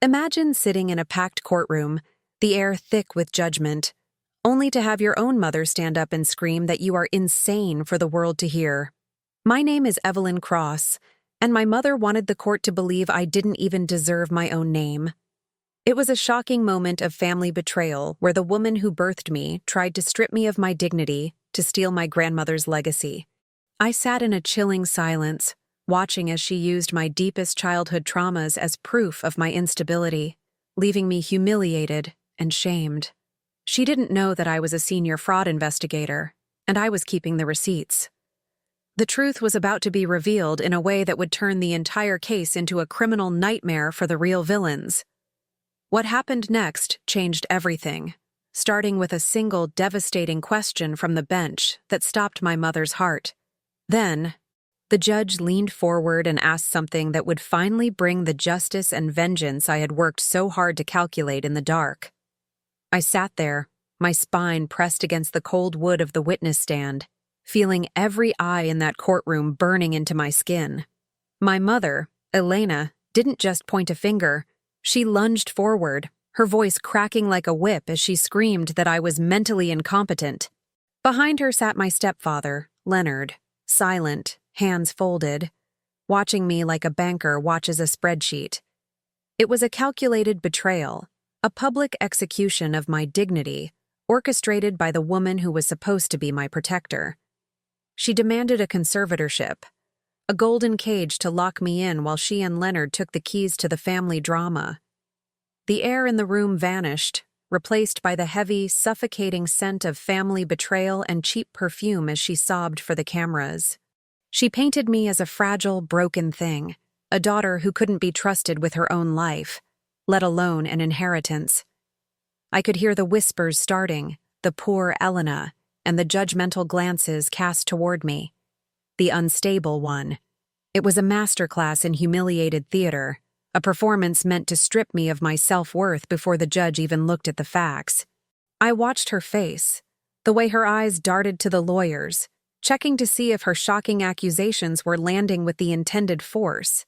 Imagine sitting in a packed courtroom, the air thick with judgment, only to have your own mother stand up and scream that you are insane for the world to hear. My name is Evelyn Cross, and my mother wanted the court to believe I didn't even deserve my own name. It was a shocking moment of family betrayal where the woman who birthed me tried to strip me of my dignity to steal my grandmother's legacy. I sat in a chilling silence, watching as she used my deepest childhood traumas as proof of my instability, leaving me humiliated and shamed. She didn't know that I was a senior fraud investigator, and I was keeping the receipts. The truth was about to be revealed in a way that would turn the entire case into a criminal nightmare for the real villains. What happened next changed everything, starting with a single devastating question from the bench that stopped my mother's heart. Then, the judge leaned forward and asked something that would finally bring the justice and vengeance I had worked so hard to calculate in the dark. I sat there, my spine pressed against the cold wood of the witness stand, feeling every eye in that courtroom burning into my skin. My mother, Elena, didn't just point a finger. She lunged forward, her voice cracking like a whip as she screamed that I was mentally incompetent. Behind her sat my stepfather, Leonard, silent, hands folded, watching me like a banker watches a spreadsheet. It was a calculated betrayal, a public execution of my dignity, orchestrated by the woman who was supposed to be my protector. She demanded a conservatorship, a golden cage to lock me in while she and Leonard took the keys to the family drama. The air in the room vanished, replaced by the heavy, suffocating scent of family betrayal and cheap perfume as she sobbed for the cameras. She painted me as a fragile, broken thing, a daughter who couldn't be trusted with her own life, let alone an inheritance. I could hear the whispers starting, the poor Elena, and the judgmental glances cast toward me. The unstable one. It was a masterclass in humiliated theater, a performance meant to strip me of my self-worth before the judge even looked at the facts. I watched her face, the way her eyes darted to the lawyers, checking to see if her shocking accusations were landing with the intended force.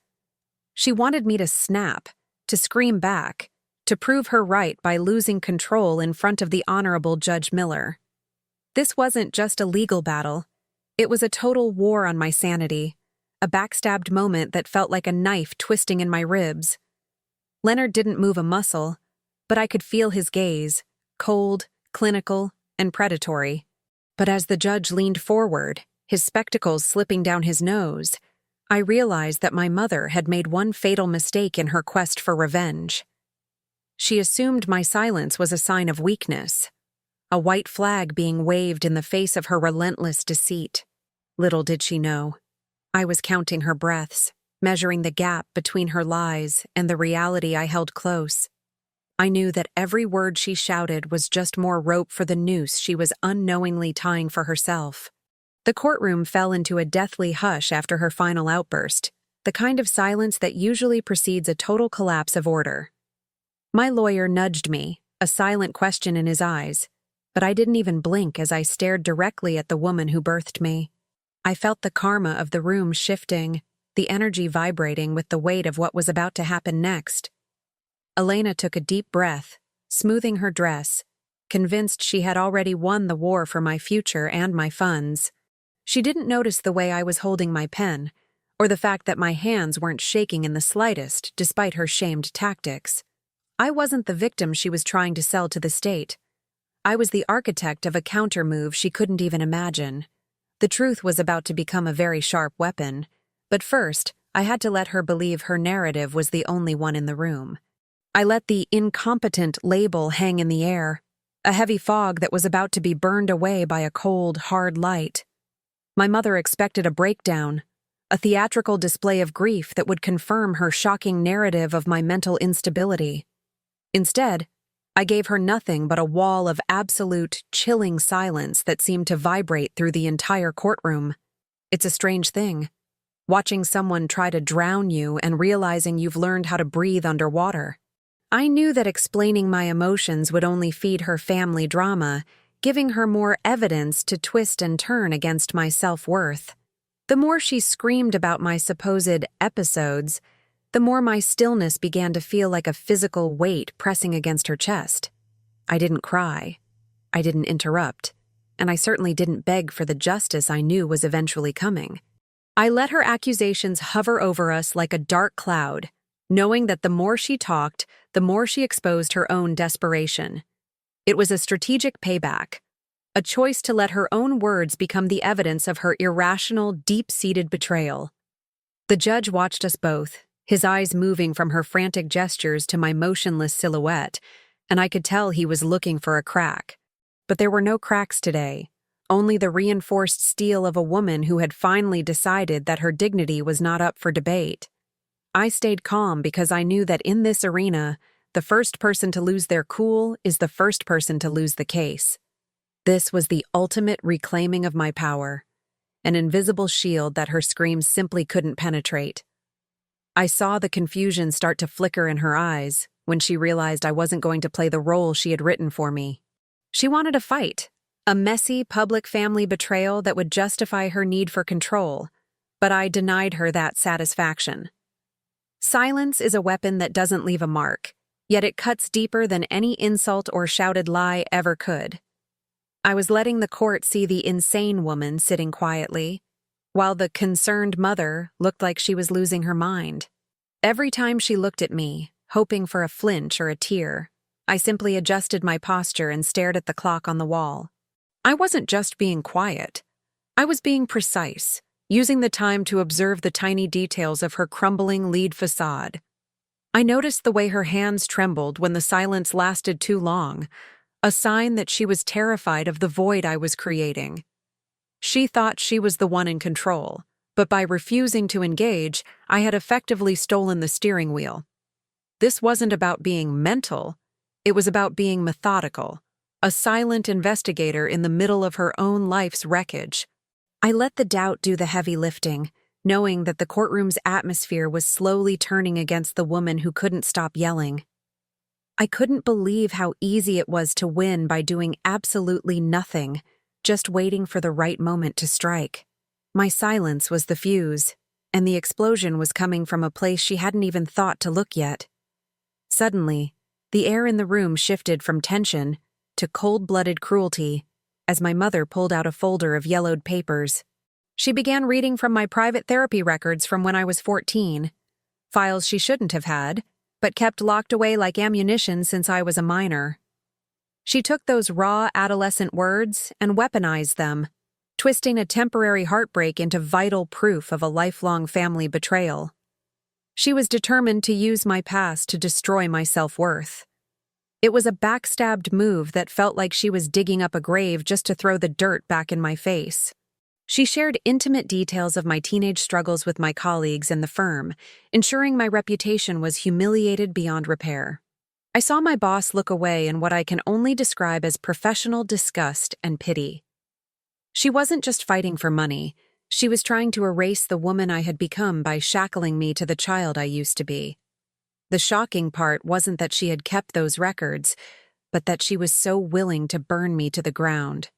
She wanted me to snap, to scream back, to prove her right by losing control in front of the Honorable Judge Miller. This wasn't just a legal battle. It was a total war on my sanity, a backstabbed moment that felt like a knife twisting in my ribs. Leonard didn't move a muscle, but I could feel his gaze, cold, clinical, and predatory. But as the judge leaned forward, his spectacles slipping down his nose, I realized that my mother had made one fatal mistake in her quest for revenge. She assumed my silence was a sign of weakness, a white flag being waved in the face of her relentless deceit. Little did she know, I was counting her breaths, measuring the gap between her lies and the reality I held close. I knew that every word she shouted was just more rope for the noose she was unknowingly tying for herself. The courtroom fell into a deathly hush after her final outburst, the kind of silence that usually precedes a total collapse of order. My lawyer nudged me, a silent question in his eyes, but I didn't even blink as I stared directly at the woman who birthed me. I felt the karma of the room shifting, the energy vibrating with the weight of what was about to happen next. Elena took a deep breath, smoothing her dress, convinced she had already won the war for my future and my funds. She didn't notice the way I was holding my pen, or the fact that my hands weren't shaking in the slightest despite her shamed tactics. I wasn't the victim she was trying to sell to the state. I was the architect of a counter-move she couldn't even imagine. The truth was about to become a very sharp weapon, but first, I had to let her believe her narrative was the only one in the room. I let the incompetent label hang in the air, a heavy fog that was about to be burned away by a cold, hard light. My mother expected a breakdown, a theatrical display of grief that would confirm her shocking narrative of my mental instability. Instead, I gave her nothing but a wall of absolute, chilling silence that seemed to vibrate through the entire courtroom. It's a strange thing, watching someone try to drown you and realizing you've learned how to breathe underwater. I knew that explaining my emotions would only feed her family drama, giving her more evidence to twist and turn against my self-worth. The more she screamed about my supposed episodes, the more my stillness began to feel like a physical weight pressing against her chest. I didn't cry. I didn't interrupt. And I certainly didn't beg for the justice I knew was eventually coming. I let her accusations hover over us like a dark cloud, knowing that the more she talked, the more she exposed her own desperation. It was a strategic payback, a choice to let her own words become the evidence of her irrational, deep-seated betrayal. The judge watched us both, his eyes moving from her frantic gestures to my motionless silhouette, and I could tell he was looking for a crack. But there were no cracks today, only the reinforced steel of a woman who had finally decided that her dignity was not up for debate. I stayed calm because I knew that in this arena, the first person to lose their cool is the first person to lose the case. This was the ultimate reclaiming of my power, an invisible shield that her screams simply couldn't penetrate. I saw the confusion start to flicker in her eyes when she realized I wasn't going to play the role she had written for me. She wanted a fight, a messy public family betrayal that would justify her need for control, but I denied her that satisfaction. Silence is a weapon that doesn't leave a mark, yet it cuts deeper than any insult or shouted lie ever could. I was letting the court see the insane woman sitting quietly, while the concerned mother looked like she was losing her mind. Every time she looked at me, hoping for a flinch or a tear, I simply adjusted my posture and stared at the clock on the wall. I wasn't just being quiet. I was being precise, using the time to observe the tiny details of her crumbling lead facade. I noticed the way her hands trembled when the silence lasted too long, a sign that she was terrified of the void I was creating. She thought she was the one in control, but by refusing to engage, I had effectively stolen the steering wheel. This wasn't about being mental. It was about being methodical, a silent investigator in the middle of her own life's wreckage. I let the doubt do the heavy lifting, knowing that the courtroom's atmosphere was slowly turning against the woman who couldn't stop yelling. I couldn't believe how easy it was to win by doing absolutely nothing, just waiting for the right moment to strike. My silence was the fuse, and the explosion was coming from a place she hadn't even thought to look yet. Suddenly, the air in the room shifted from tension to cold-blooded cruelty as my mother pulled out a folder of yellowed papers. She began reading from my private therapy records from when I was 14, files she shouldn't have had, but kept locked away like ammunition since I was a minor. She took those raw adolescent words and weaponized them, twisting a temporary heartbreak into vital proof of a lifelong family betrayal. She was determined to use my past to destroy my self-worth. It was a backstabbed move that felt like she was digging up a grave just to throw the dirt back in my face. She shared intimate details of my teenage struggles with my colleagues and the firm, ensuring my reputation was humiliated beyond repair. I saw my boss look away in what I can only describe as professional disgust and pity. She wasn't just fighting for money. She was trying to erase the woman I had become by shackling me to the child I used to be. The shocking part wasn't that she had kept those records, but that she was so willing to burn me to the ground.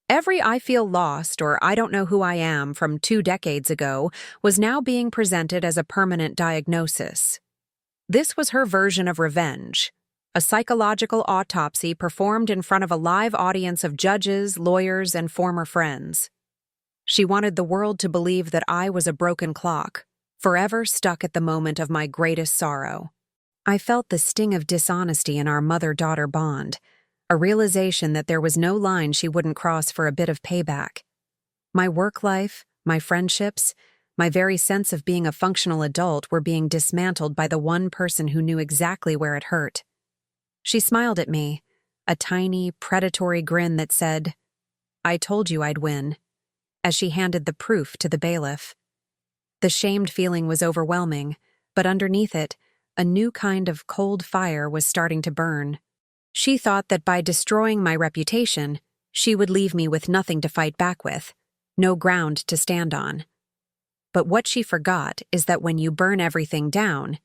Every "I feel lost" or "I don't know who I am" from 2 decades ago was now being presented as a permanent diagnosis. This was her version of revenge, a psychological autopsy performed in front of a live audience of judges, lawyers, and former friends. She wanted the world to believe that I was a broken clock, forever stuck at the moment of my greatest sorrow. I felt the sting of dishonesty in our mother-daughter bond, a realization that there was no line she wouldn't cross for a bit of payback. My work life, my friendships, my very sense of being a functional adult were being dismantled by the one person who knew exactly where it hurt. She smiled at me, a tiny, predatory grin that said, "I told you I'd win," as she handed the proof to the bailiff. The shamed feeling was overwhelming, but underneath it, a new kind of cold fire was starting to burn. She thought that by destroying my reputation, she would leave me with nothing to fight back with, no ground to stand on. But what she forgot is that when you burn everything down,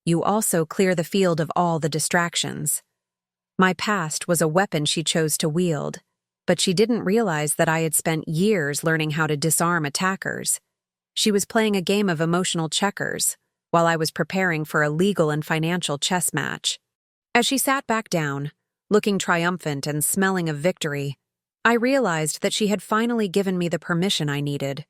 you also clear the field of all the distractions. My past was a weapon she chose to wield, but she didn't realize that I had spent years learning how to disarm attackers. She was playing a game of emotional checkers, while I was preparing for a legal and financial chess match. As she sat back down, looking triumphant and smelling of victory, I realized that she had finally given me the permission I needed.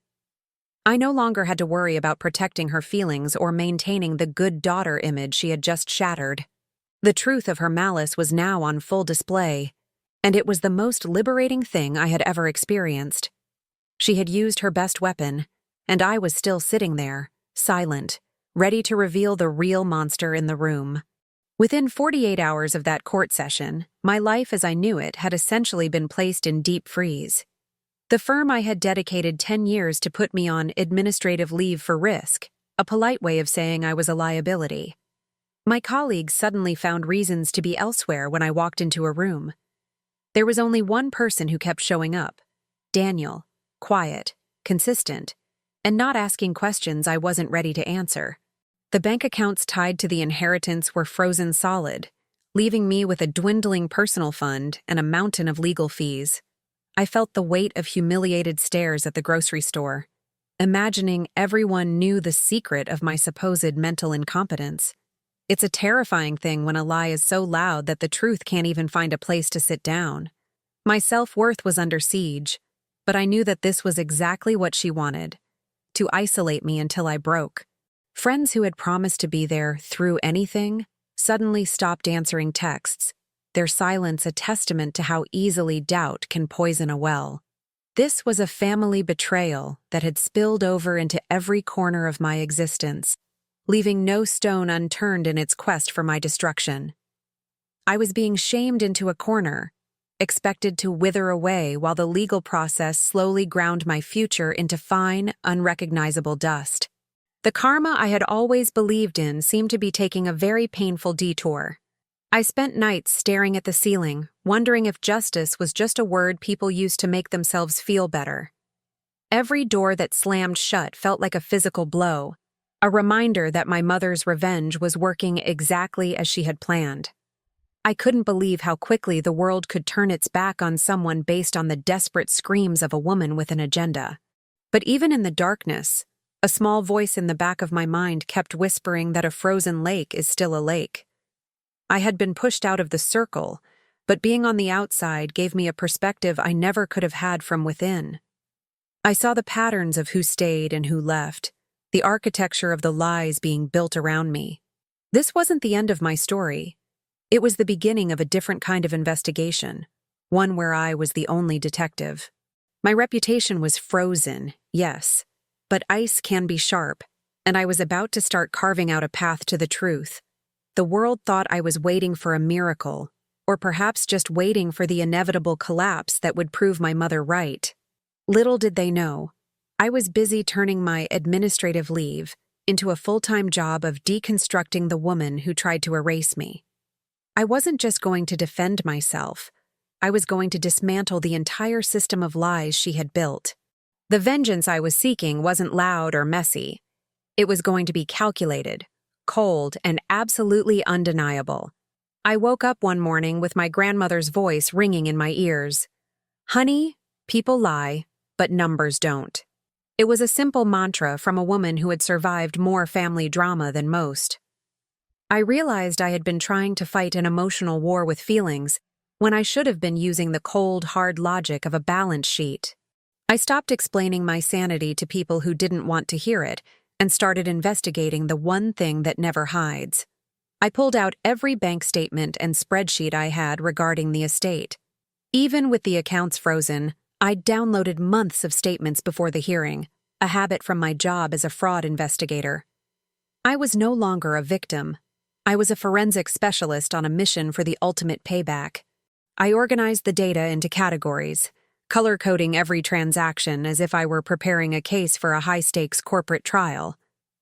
I no longer had to worry about protecting her feelings or maintaining the good daughter image she had just shattered. The truth of her malice was now on full display, and it was the most liberating thing I had ever experienced. She had used her best weapon, and I was still sitting there, silent, ready to reveal the real monster in the room. Within 48 hours of that court session, my life as I knew it had essentially been placed in deep freeze. The firm I had dedicated 10 years to put me on administrative leave for risk, a polite way of saying I was a liability. My colleagues suddenly found reasons to be elsewhere when I walked into a room. There was only one person who kept showing up: Daniel, quiet, consistent, and not asking questions I wasn't ready to answer. The bank accounts tied to the inheritance were frozen solid, leaving me with a dwindling personal fund and a mountain of legal fees. I felt the weight of humiliated stares at the grocery store, imagining everyone knew the secret of my supposed mental incompetence. It's a terrifying thing when a lie is so loud that the truth can't even find a place to sit down. My self-worth was under siege, but I knew that this was exactly what she wanted: to isolate me until I broke. Friends who had promised to be there through anything suddenly stopped answering texts, their silence a testament to how easily doubt can poison a well. This was a family betrayal that had spilled over into every corner of my existence, leaving no stone unturned in its quest for my destruction. I was being shamed into a corner, expected to wither away while the legal process slowly ground my future into fine, unrecognizable dust. The karma I had always believed in seemed to be taking a very painful detour. I spent nights staring at the ceiling, wondering if justice was just a word people used to make themselves feel better. Every door that slammed shut felt like a physical blow, a reminder that my mother's revenge was working exactly as she had planned. I couldn't believe how quickly the world could turn its back on someone based on the desperate screams of a woman with an agenda. But even in the darkness, a small voice in the back of my mind kept whispering that a frozen lake is still a lake. I had been pushed out of the circle, but being on the outside gave me a perspective I never could have had from within. I saw the patterns of who stayed and who left, the architecture of the lies being built around me. This wasn't the end of my story. It was the beginning of a different kind of investigation, one where I was the only detective. My reputation was frozen, yes, but ice can be sharp, and I was about to start carving out a path to the truth. The world thought I was waiting for a miracle, or perhaps just waiting for the inevitable collapse that would prove my mother right. Little did they know, I was busy turning my administrative leave into a full-time job of deconstructing the woman who tried to erase me. I wasn't just going to defend myself, I was going to dismantle the entire system of lies she had built. The vengeance I was seeking wasn't loud or messy. It was going to be calculated, cold, and absolutely undeniable. I woke up one morning with my grandmother's voice ringing in my ears. "Honey, people lie, but numbers don't." It was a simple mantra from a woman who had survived more family drama than most. I realized I had been trying to fight an emotional war with feelings when I should have been using the cold, hard logic of a balance sheet. I stopped explaining my sanity to people who didn't want to hear it and started investigating the one thing that never hides. I pulled out every bank statement and spreadsheet I had regarding the estate. Even with the accounts frozen, I'd downloaded months of statements before the hearing, a habit from my job as a fraud investigator. I was no longer a victim. I was a forensic specialist on a mission for the ultimate payback. I organized the data into categories, color-coding every transaction as if I were preparing a case for a high-stakes corporate trial.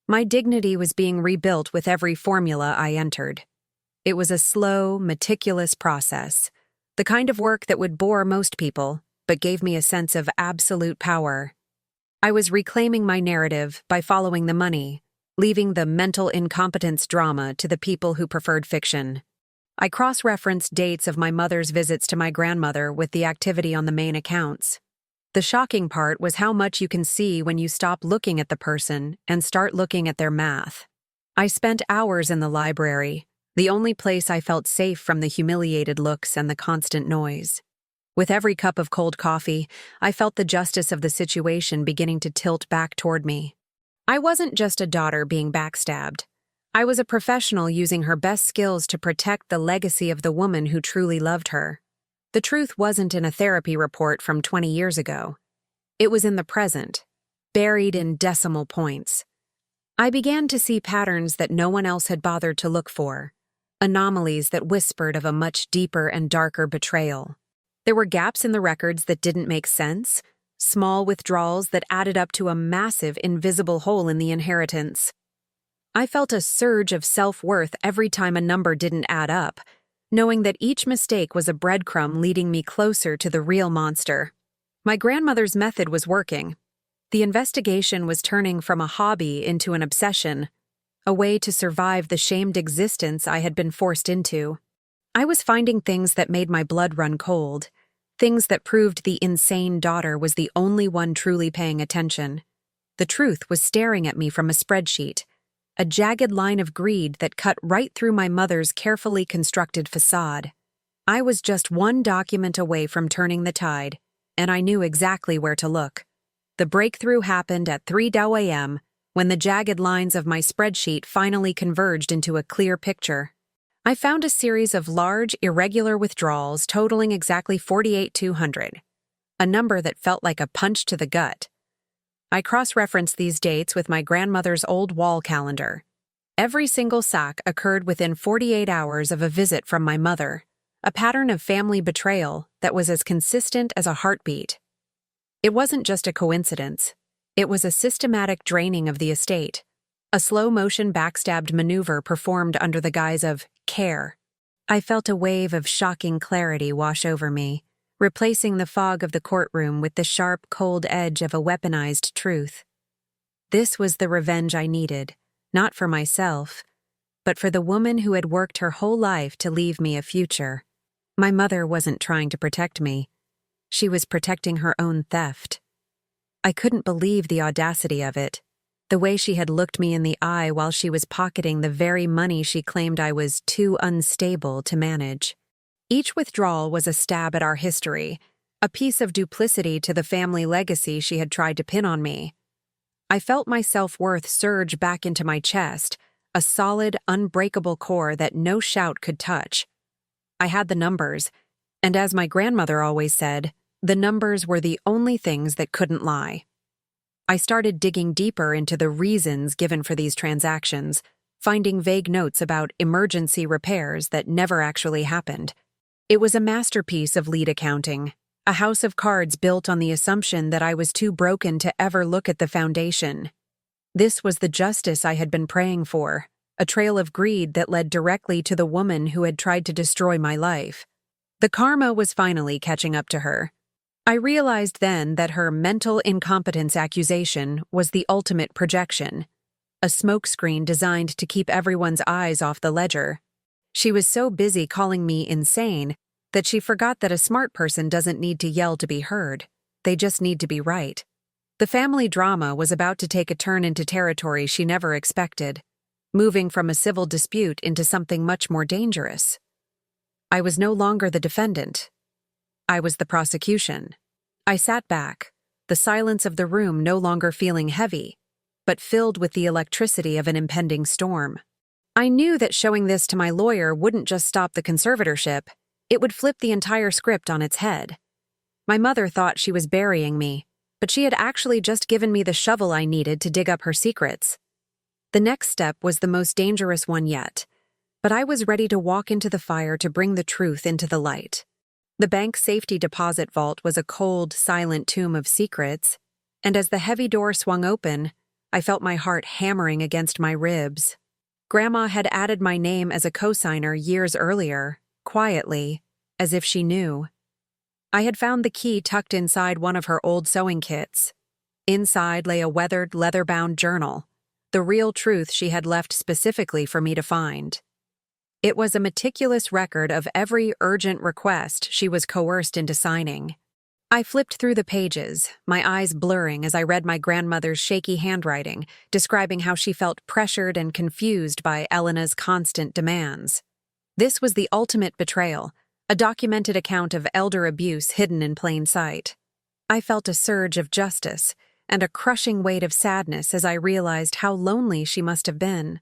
My dignity was being rebuilt with every formula I entered. It was a slow, meticulous process, the kind of work that would bore most people, but gave me a sense of absolute power. I was reclaiming my narrative by following the money, leaving the mental incompetence drama to the people who preferred fiction. I cross-referenced dates of my mother's visits to my grandmother with the activity on the main accounts. The shocking part was how much you can see when you stop looking at the person and start looking at their math. I spent hours in the library, the only place I felt safe from the humiliated looks and the constant noise. With every cup of cold coffee, I felt the justice of the situation beginning to tilt back toward me. I wasn't just a daughter being backstabbed. I was a professional using her best skills to protect the legacy of the woman who truly loved her. The truth wasn't in a therapy report from 20 years ago. It was in the present, buried in decimal points. I began to see patterns that no one else had bothered to look for, anomalies that whispered of a much deeper and darker betrayal. There were gaps in the records that didn't make sense, small withdrawals that added up to a massive invisible hole in the inheritance. I felt a surge of self-worth every time a number didn't add up, knowing that each mistake was a breadcrumb leading me closer to the real monster. My grandmother's method was working. The investigation was turning from a hobby into an obsession, a way to survive the shamed existence I had been forced into. I was finding things that made my blood run cold, things that proved the insane daughter was the only one truly paying attention. The truth was staring at me from a spreadsheet, a jagged line of greed that cut right through my mother's carefully constructed facade. I was just one document away from turning the tide, and I knew exactly where to look. The breakthrough happened at 3:00 a.m., when the jagged lines of my spreadsheet finally converged into a clear picture. I found a series of large, irregular withdrawals totaling exactly 48,200, a number that felt like a punch to the gut. I cross-referenced these dates with my grandmother's old wall calendar. Every single sack occurred within 48 hours of a visit from my mother, a pattern of family betrayal that was as consistent as a heartbeat. It wasn't just a coincidence. It was a systematic draining of the estate, a slow-motion backstabbed maneuver performed under the guise of care. I felt a wave of shocking clarity wash over me, replacing the fog of the courtroom with the sharp, cold edge of a weaponized truth. This was the revenge I needed, not for myself, but for the woman who had worked her whole life to leave me a future. My mother wasn't trying to protect me. She was protecting her own theft. I couldn't believe the audacity of it, the way she had looked me in the eye while she was pocketing the very money she claimed I was too unstable to manage. Each withdrawal was a stab at our history, a piece of duplicity to the family legacy she had tried to pin on me. I felt my self-worth surge back into my chest, a solid, unbreakable core that no shout could touch. I had the numbers, and as my grandmother always said, the numbers were the only things that couldn't lie. I started digging deeper into the reasons given for these transactions, finding vague notes about emergency repairs that never actually happened. It was a masterpiece of lead accounting, a house of cards built on the assumption that I was too broken to ever look at the foundation. This was the justice I had been praying for, a trail of greed that led directly to the woman who had tried to destroy my life. The karma was finally catching up to her. I realized then that her mental incompetence accusation was the ultimate projection, a smokescreen designed to keep everyone's eyes off the ledger. She was so busy calling me insane that she forgot that a smart person doesn't need to yell to be heard. They just need to be right. The family drama was about to take a turn into territory she never expected, moving from a civil dispute into something much more dangerous. I was no longer the defendant. I was the prosecution. I sat back, the silence of the room no longer feeling heavy, but filled with the electricity of an impending storm. I knew that showing this to my lawyer wouldn't just stop the conservatorship, it would flip the entire script on its head. My mother thought she was burying me, but she had actually just given me the shovel I needed to dig up her secrets. The next step was the most dangerous one yet, but I was ready to walk into the fire to bring the truth into the light. The bank safety deposit vault was a cold, silent tomb of secrets, and as the heavy door swung open, I felt my heart hammering against my ribs. Grandma had added my name as a cosigner years earlier, quietly, as if she knew. I had found the key tucked inside one of her old sewing kits. Inside lay a weathered, leather-bound journal, the real truth she had left specifically for me to find. It was a meticulous record of every urgent request she was coerced into signing. I flipped through the pages, my eyes blurring as I read my grandmother's shaky handwriting, describing how she felt pressured and confused by Elena's constant demands. This was the ultimate betrayal, a documented account of elder abuse hidden in plain sight. I felt a surge of justice and a crushing weight of sadness as I realized how lonely she must have been.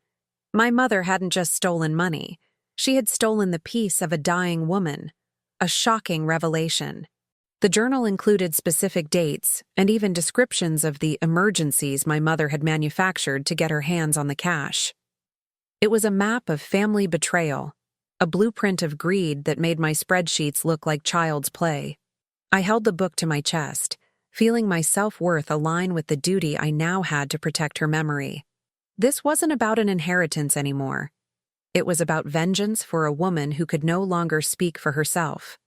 My mother hadn't just stolen money. She had stolen the peace of a dying woman. A shocking revelation. The journal included specific dates and even descriptions of the emergencies my mother had manufactured to get her hands on the cash. It was a map of family betrayal, a blueprint of greed that made my spreadsheets look like child's play. I held the book to my chest, feeling my self-worth align with the duty I now had to protect her memory. This wasn't about an inheritance anymore. It was about vengeance for a woman who could no longer speak for herself.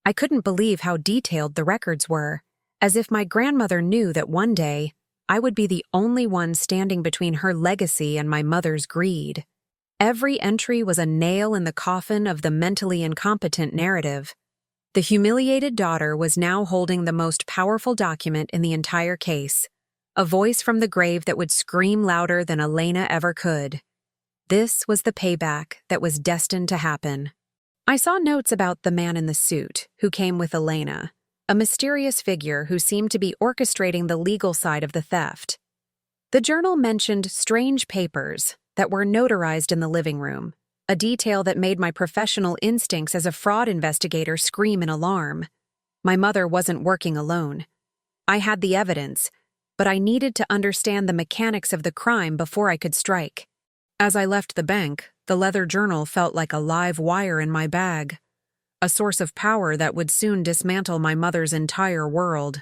I couldn't believe how detailed the records were, as if my grandmother knew that one day I would be the only one standing between her legacy and my mother's greed. Every entry was a nail in the coffin of the mentally incompetent narrative. The humiliated daughter was now holding the most powerful document in the entire case, a voice from the grave that would scream louder than Elena ever could. This was the payback that was destined to happen. I saw notes about the man in the suit who came with Elena, a mysterious figure who seemed to be orchestrating the legal side of the theft. The journal mentioned strange papers that were notarized in the living room, a detail that made my professional instincts as a fraud investigator scream in alarm. My mother wasn't working alone. I had the evidence, but I needed to understand the mechanics of the crime before I could strike. As I left the bank, the leather journal felt like a live wire in my bag, a source of power that would soon dismantle my mother's entire world.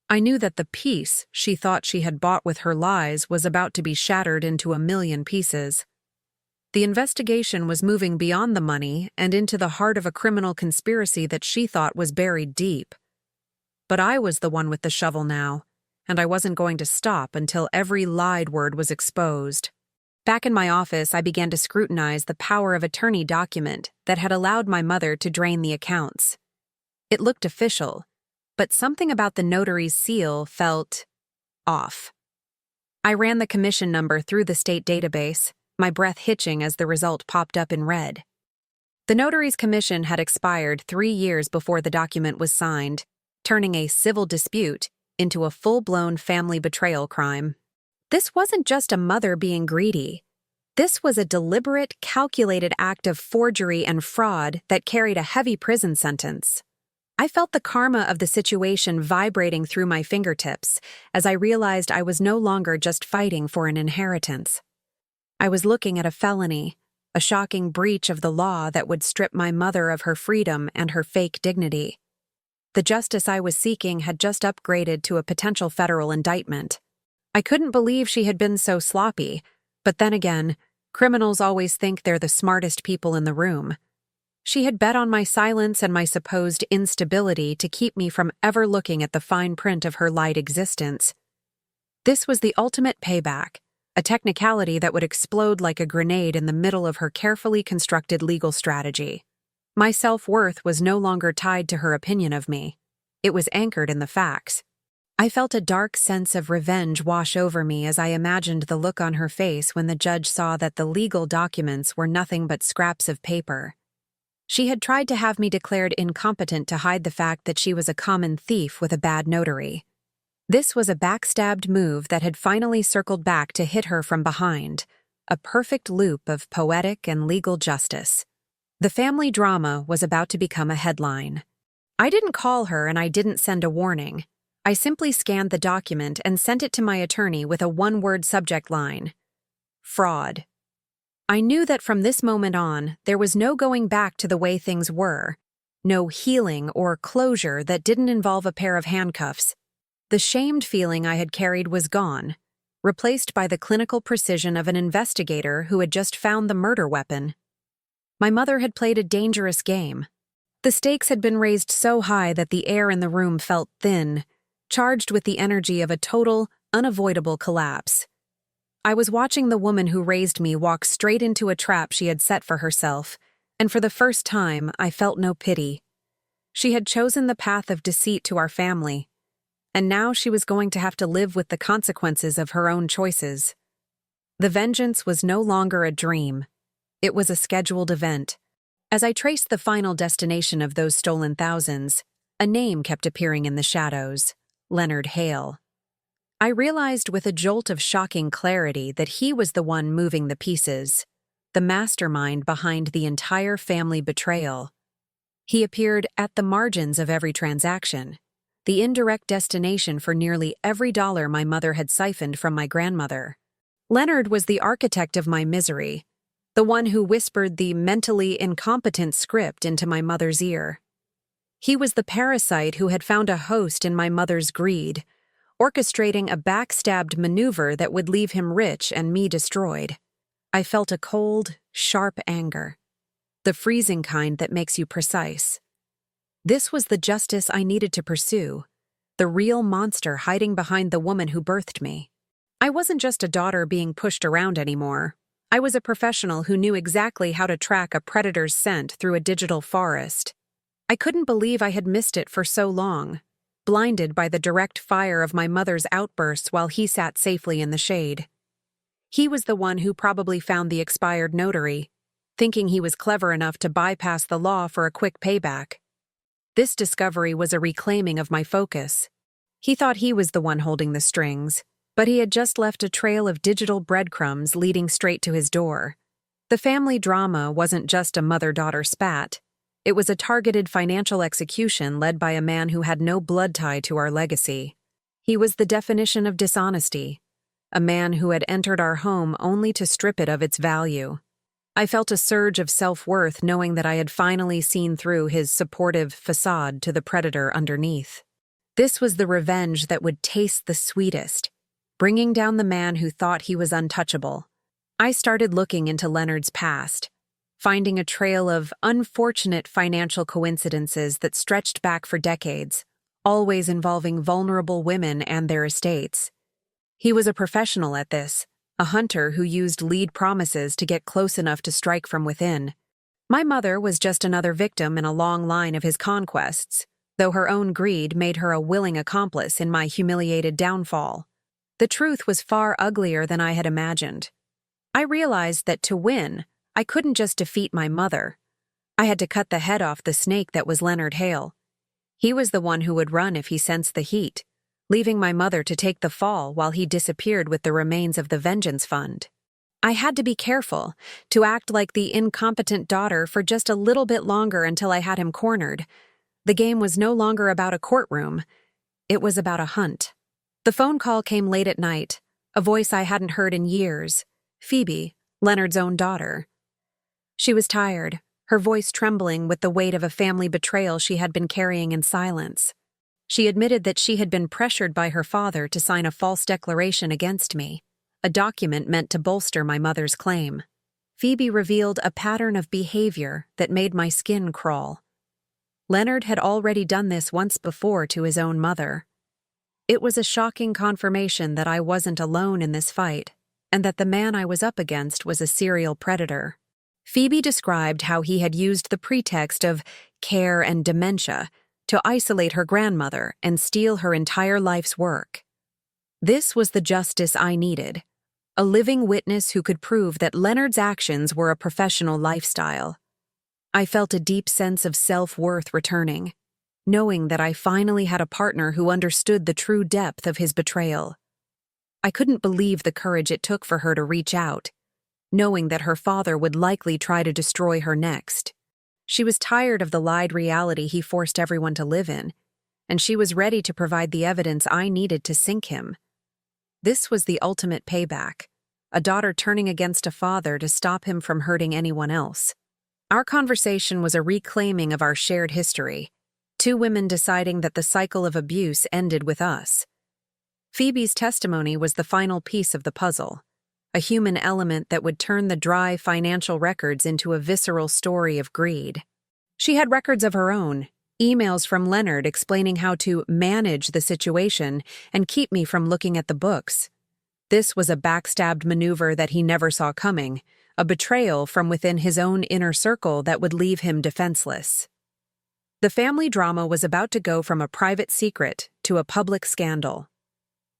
I knew that the peace she thought she had bought with her lies was about to be shattered into a million pieces. The investigation was moving beyond the money and into the heart of a criminal conspiracy that she thought was buried deep. But I was the one with the shovel now, and I wasn't going to stop until every lied word was exposed. Back in my office, I began to scrutinize the power of attorney document that had allowed my mother to drain the accounts. It looked official, but something about the notary's seal felt off. I ran the commission number through the state database, my breath hitching as the result popped up in red. The notary's commission had expired 3 years before the document was signed, turning a civil dispute into a full-blown family betrayal crime. This wasn't just a mother being greedy. This was a deliberate, calculated act of forgery and fraud that carried a heavy prison sentence. I felt the karma of the situation vibrating through my fingertips as I realized I was no longer just fighting for an inheritance. I was looking at a felony, a shocking breach of the law that would strip my mother of her freedom and her fake dignity. The justice I was seeking had just upgraded to a potential federal indictment. I couldn't believe she had been so sloppy, but then again, criminals always think they're the smartest people in the room. She had bet on my silence and my supposed instability to keep me from ever looking at the fine print of her light existence. This was the ultimate payback, a technicality that would explode like a grenade in the middle of her carefully constructed legal strategy. My self-worth was no longer tied to her opinion of me. It was anchored in the facts. I felt a dark sense of revenge wash over me as I imagined the look on her face when the judge saw that the legal documents were nothing but scraps of paper. She had tried to have me declared incompetent to hide the fact that she was a common thief with a bad notary. This was a backstabbed move that had finally circled back to hit her from behind, a perfect loop of poetic and legal justice. The family drama was about to become a headline. I didn't call her and I didn't send a warning. I simply scanned the document and sent it to my attorney with a one-word subject line: fraud. I knew that from this moment on, there was no going back to the way things were, no healing or closure that didn't involve a pair of handcuffs. The shamed feeling I had carried was gone, replaced by the clinical precision of an investigator who had just found the murder weapon. My mother had played a dangerous game. The stakes had been raised so high that the air in the room felt thin, charged with the energy of a total, unavoidable collapse. I was watching the woman who raised me walk straight into a trap she had set for herself, and for the first time, I felt no pity. She had chosen the path of deceit to our family, and now she was going to have to live with the consequences of her own choices. The vengeance was no longer a dream. It was a scheduled event. As I traced the final destination of those stolen thousands, a name kept appearing in the shadows: Leonard Hale. I realized with a jolt of shocking clarity that he was the one moving the pieces, the mastermind behind the entire family betrayal. He appeared at the margins of every transaction, the indirect destination for nearly every dollar my mother had siphoned from my grandmother. Leonard was the architect of my misery, the one who whispered the mentally incompetent script into my mother's ear. He was the parasite who had found a host in my mother's greed, orchestrating a backstabbed maneuver that would leave him rich and me destroyed. I felt a cold, sharp anger, the freezing kind that makes you precise. This was the justice I needed to pursue, the real monster hiding behind the woman who birthed me. I wasn't just a daughter being pushed around anymore. I was a professional who knew exactly how to track a predator's scent through a digital forest. I couldn't believe I had missed it for so long, blinded by the direct fire of my mother's outbursts while he sat safely in the shade. He was the one who probably found the expired notary, thinking he was clever enough to bypass the law for a quick payback. This discovery was a reclaiming of my focus. He thought he was the one holding the strings, but he had just left a trail of digital breadcrumbs leading straight to his door. The family drama wasn't just a mother-daughter spat. It was a targeted financial execution led by a man who had no blood tie to our legacy. He was the definition of dishonesty, a man who had entered our home only to strip it of its value. I felt a surge of self-worth knowing that I had finally seen through his supportive facade to the predator underneath. This was the revenge that would taste the sweetest, bringing down the man who thought he was untouchable. I started looking into Leonard's past, finding a trail of unfortunate financial coincidences that stretched back for decades, always involving vulnerable women and their estates. He was a professional at this, a hunter who used lead promises to get close enough to strike from within. My mother was just another victim in a long line of his conquests, though her own greed made her a willing accomplice in my humiliated downfall. The truth was far uglier than I had imagined. I realized that to win, I couldn't just defeat my mother. I had to cut the head off the snake that was Leonard Hale. He was the one who would run if he sensed the heat, leaving my mother to take the fall while he disappeared with the remains of the vengeance fund. I had to be careful, to act like the incompetent daughter for just a little bit longer until I had him cornered. The game was no longer about a courtroom. It was about a hunt. The phone call came late at night, a voice I hadn't heard in years. Phoebe, Leonard's own daughter. She was tired, her voice trembling with the weight of a family betrayal she had been carrying in silence. She admitted that she had been pressured by her father to sign a false declaration against me, a document meant to bolster my mother's claim. Phoebe revealed a pattern of behavior that made my skin crawl. Leonard had already done this once before to his own mother. It was a shocking confirmation that I wasn't alone in this fight, and that the man I was up against was a serial predator. Phoebe described how he had used the pretext of care and dementia to isolate her grandmother and steal her entire life's work. This was the justice I needed, a living witness who could prove that Leonard's actions were a professional lifestyle. I felt a deep sense of self-worth returning, knowing that I finally had a partner who understood the true depth of his betrayal. I couldn't believe the courage it took for her to reach out, knowing that her father would likely try to destroy her next. She was tired of the lied reality he forced everyone to live in, and she was ready to provide the evidence I needed to sink him. This was the ultimate payback, a daughter turning against a father to stop him from hurting anyone else. Our conversation was a reclaiming of our shared history, two women deciding that the cycle of abuse ended with us. Phoebe's testimony was the final piece of the puzzle, a human element that would turn the dry financial records into a visceral story of greed. She had records of her own, emails from Leonard explaining how to manage the situation and keep me from looking at the books. This was a backstabbed maneuver that he never saw coming, a betrayal from within his own inner circle that would leave him defenseless. The family drama was about to go from a private secret to a public scandal.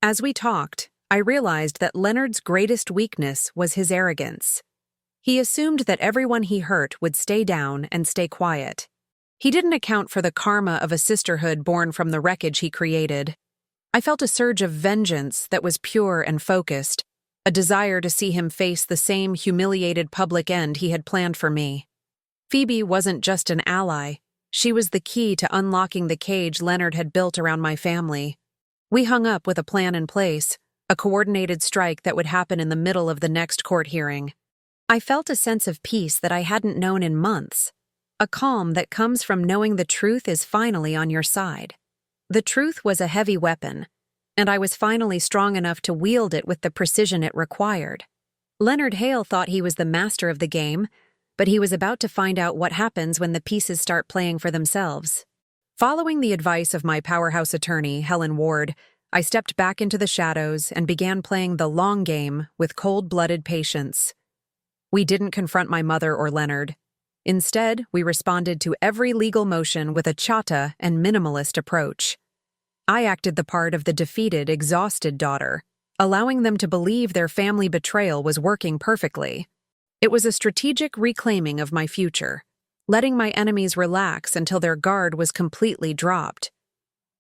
As we talked, I realized that Leonard's greatest weakness was his arrogance. He assumed that everyone he hurt would stay down and stay quiet. He didn't account for the karma of a sisterhood born from the wreckage he created. I felt a surge of vengeance that was pure and focused, a desire to see him face the same humiliated public end he had planned for me. Phoebe wasn't just an ally. She was the key to unlocking the cage Leonard had built around my family. We hung up with a plan in place, a coordinated strike that would happen in the middle of the next court hearing. I felt a sense of peace that I hadn't known in months, a calm that comes from knowing the truth is finally on your side. The truth was a heavy weapon, and I was finally strong enough to wield it with the precision it required. Leonard Hale thought he was the master of the game, but he was about to find out what happens when the pieces start playing for themselves. Following the advice of my powerhouse attorney, Helen Ward, I stepped back into the shadows and began playing the long game with cold-blooded patience. We didn't confront my mother or Leonard. Instead, we responded to every legal motion with a chata and minimalist approach. I acted the part of the defeated, exhausted daughter, allowing them to believe their family betrayal was working perfectly. It was a strategic reclaiming of my future, letting my enemies relax until their guard was completely dropped.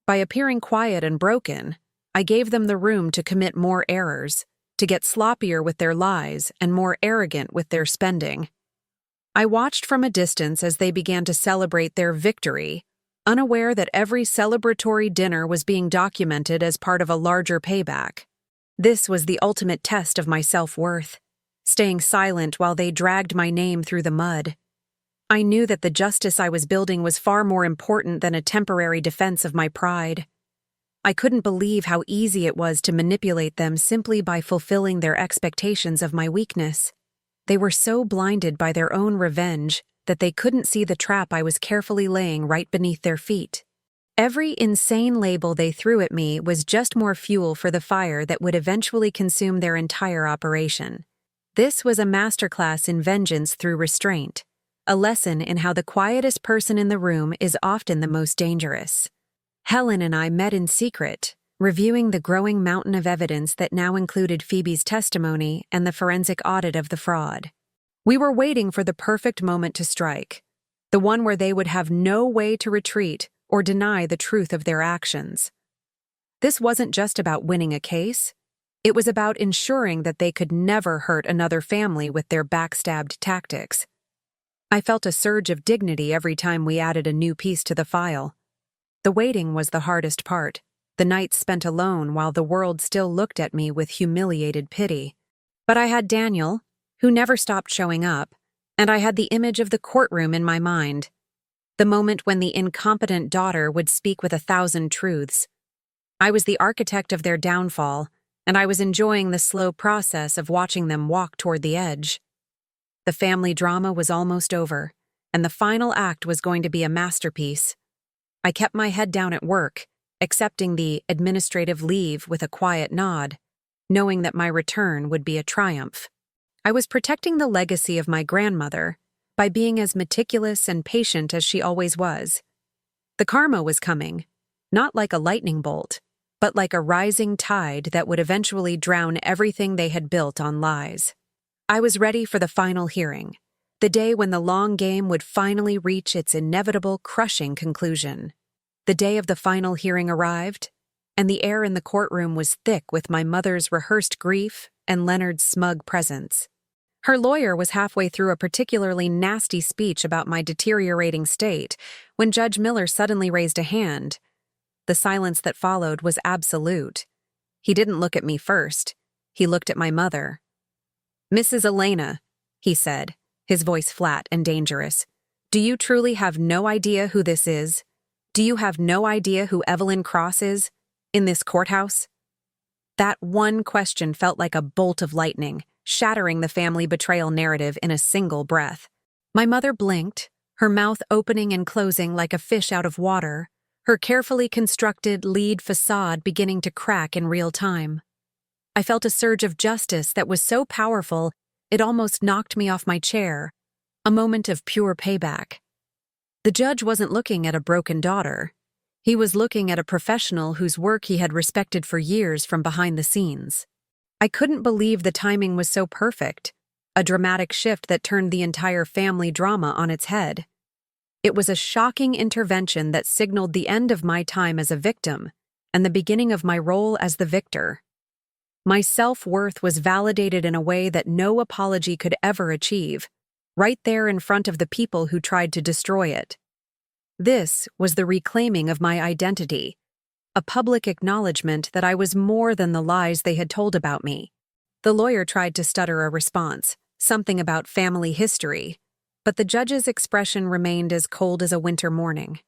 By appearing quiet and broken, I gave them the room to commit more errors, to get sloppier with their lies and more arrogant with their spending. I watched from a distance as they began to celebrate their victory, unaware that every celebratory dinner was being documented as part of a larger payback. This was the ultimate test of my self-worth, staying silent while they dragged my name through the mud. I knew that the justice I was building was far more important than a temporary defense of my pride. I couldn't believe how easy it was to manipulate them simply by fulfilling their expectations of my weakness. They were so blinded by their own revenge that they couldn't see the trap I was carefully laying right beneath their feet. Every insane label they threw at me was just more fuel for the fire that would eventually consume their entire operation. This was a masterclass in vengeance through restraint, a lesson in how the quietest person in the room is often the most dangerous. Helen and I met in secret, reviewing the growing mountain of evidence that now included Phoebe's testimony and the forensic audit of the fraud. We were waiting for the perfect moment to strike, the one where they would have no way to retreat or deny the truth of their actions. This wasn't just about winning a case, it was about ensuring that they could never hurt another family with their backstabbed tactics. I felt a surge of dignity every time we added a new piece to the file. The waiting was the hardest part, the nights spent alone while the world still looked at me with humiliated pity. But I had Daniel, who never stopped showing up, and I had the image of the courtroom in my mind, the moment when the incompetent daughter would speak with 1,000 truths. I was the architect of their downfall, and I was enjoying the slow process of watching them walk toward the edge. The family drama was almost over, and the final act was going to be a masterpiece. I kept my head down at work, accepting the administrative leave with a quiet nod, knowing that my return would be a triumph. I was protecting the legacy of my grandmother by being as meticulous and patient as she always was. The karma was coming, not like a lightning bolt, but like a rising tide that would eventually drown everything they had built on lies. I was ready for the final hearing, the day when the long game would finally reach its inevitable, crushing conclusion. The day of the final hearing arrived, and the air in the courtroom was thick with my mother's rehearsed grief and Leonard's smug presence. Her lawyer was halfway through a particularly nasty speech about my deteriorating state when Judge Miller suddenly raised a hand. The silence that followed was absolute. He didn't look at me first. He looked at my mother. "Mrs. Elena," he said, his voice flat and dangerous, "do you truly have no idea who this is? Do you have no idea who Evelyn Cross is in this courthouse?" That one question felt like a bolt of lightning, shattering the family betrayal narrative in a single breath. My mother blinked, her mouth opening and closing like a fish out of water, her carefully constructed lead facade beginning to crack in real time. I felt a surge of justice that was so powerful it almost knocked me off my chair, a moment of pure payback. The judge wasn't looking at a broken daughter. He was looking at a professional whose work he had respected for years from behind the scenes. I couldn't believe the timing was so perfect, a dramatic shift that turned the entire family drama on its head. It was a shocking intervention that signaled the end of my time as a victim and the beginning of my role as the victor. My self-worth was validated in a way that no apology could ever achieve, right there in front of the people who tried to destroy it. This was the reclaiming of my identity, a public acknowledgement that I was more than the lies they had told about me. The lawyer tried to stutter a response, something about family history, but the judge's expression remained as cold as a winter morning.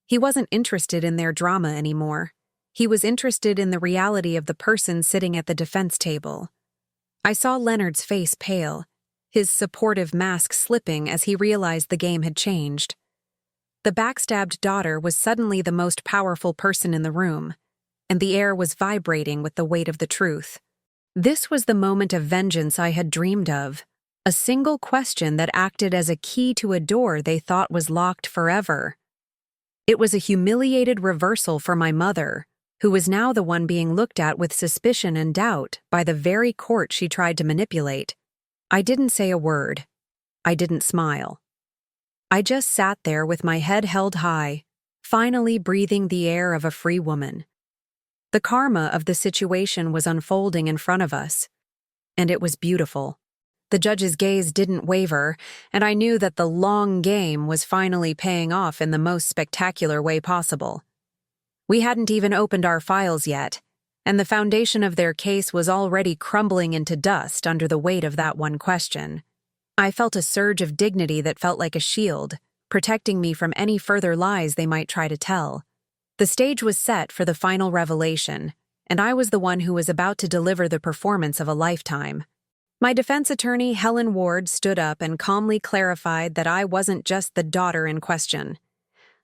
He wasn't interested in their drama anymore. He was interested in the reality of the person sitting at the defense table. I saw Leonard's face pale, his supportive mask slipping as he realized the game had changed. The backstabbed daughter was suddenly the most powerful person in the room, and the air was vibrating with the weight of the truth. This was the moment of vengeance I had dreamed of, a single question that acted as a key to a door they thought was locked forever. It was a humiliated reversal for my mother, who was now the one being looked at with suspicion and doubt by the very court she tried to manipulate. I didn't say a word. I didn't smile. I just sat there with my head held high, finally breathing the air of a free woman. The karma of the situation was unfolding in front of us, and it was beautiful. The judge's gaze didn't waver, and I knew that the long game was finally paying off in the most spectacular way possible. We hadn't even opened our files yet, and the foundation of their case was already crumbling into dust under the weight of that one question. I felt a surge of dignity that felt like a shield, protecting me from any further lies they might try to tell. The stage was set for the final revelation, and I was the one who was about to deliver the performance of a lifetime. My defense attorney, Helen Ward, stood up and calmly clarified that I wasn't just the daughter in question.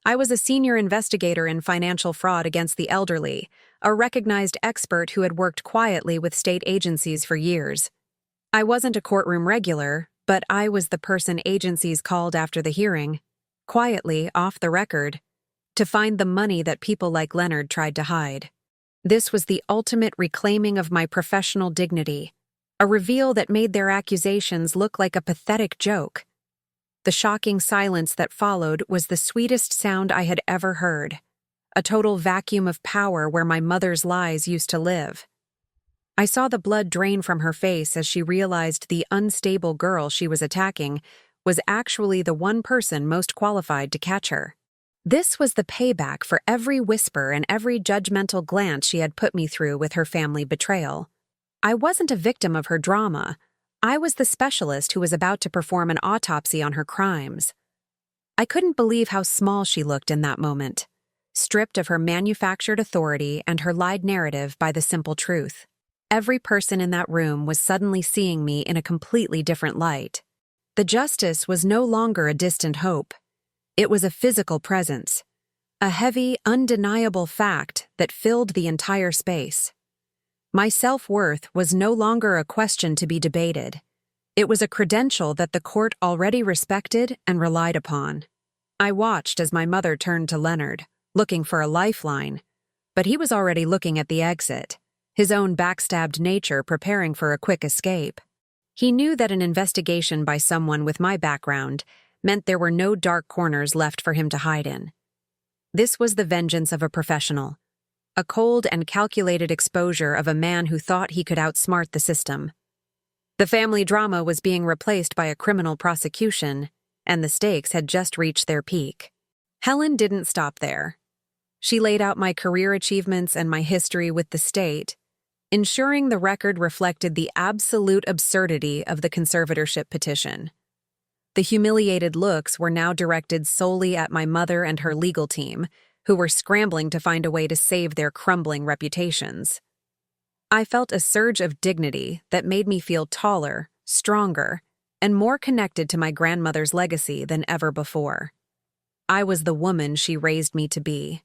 I was a senior investigator in financial fraud against the elderly, a recognized expert who had worked quietly with state agencies for years. I wasn't a courtroom regular, but I was the person agencies called after the hearing, quietly, off the record, to find the money that people like Leonard tried to hide. This was the ultimate reclaiming of my professional dignity, a reveal that made their accusations look like a pathetic joke. The shocking silence that followed was the sweetest sound I had ever heard, a total vacuum of power where my mother's lies used to live. I saw the blood drain from her face as she realized the unstable girl she was attacking was actually the one person most qualified to catch her. This was the payback for every whisper and every judgmental glance she had put me through with her family betrayal. I wasn't a victim of her drama. I was the specialist who was about to perform an autopsy on her crimes. I couldn't believe how small she looked in that moment, stripped of her manufactured authority and her lied narrative by the simple truth. Every person in that room was suddenly seeing me in a completely different light. The justice was no longer a distant hope. It was a physical presence, a heavy, undeniable fact that filled the entire space. My self-worth was no longer a question to be debated. It was a credential that the court already respected and relied upon. I watched as my mother turned to Leonard, looking for a lifeline, but he was already looking at the exit, his own backstabbed nature preparing for a quick escape. He knew that an investigation by someone with my background meant there were no dark corners left for him to hide in. This was the vengeance of a professional, a cold and calculated exposure of a man who thought he could outsmart the system. The family drama was being replaced by a criminal prosecution, and the stakes had just reached their peak. Helen didn't stop there. She laid out my career achievements and my history with the state, ensuring the record reflected the absolute absurdity of the conservatorship petition. The humiliated looks were now directed solely at my mother and her legal team, who were scrambling to find a way to save their crumbling reputations. I felt a surge of dignity that made me feel taller, stronger, and more connected to my grandmother's legacy than ever before. I was the woman she raised me to be.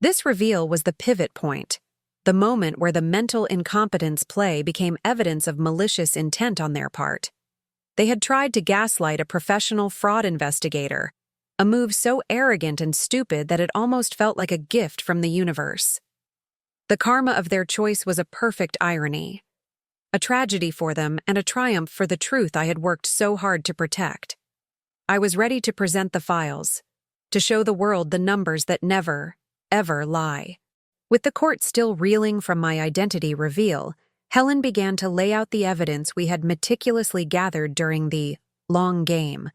This reveal was the pivot point, the moment where the mental incompetence play became evidence of malicious intent on their part. They had tried to gaslight a professional fraud investigator, a move so arrogant and stupid that it almost felt like a gift from the universe. The karma of their choice was a perfect irony, a tragedy for them and a triumph for the truth I had worked so hard to protect. I was ready to present the files, to show the world the numbers that never, ever lie. With the court still reeling from my identity reveal, Helen began to lay out the evidence we had meticulously gathered during the long game.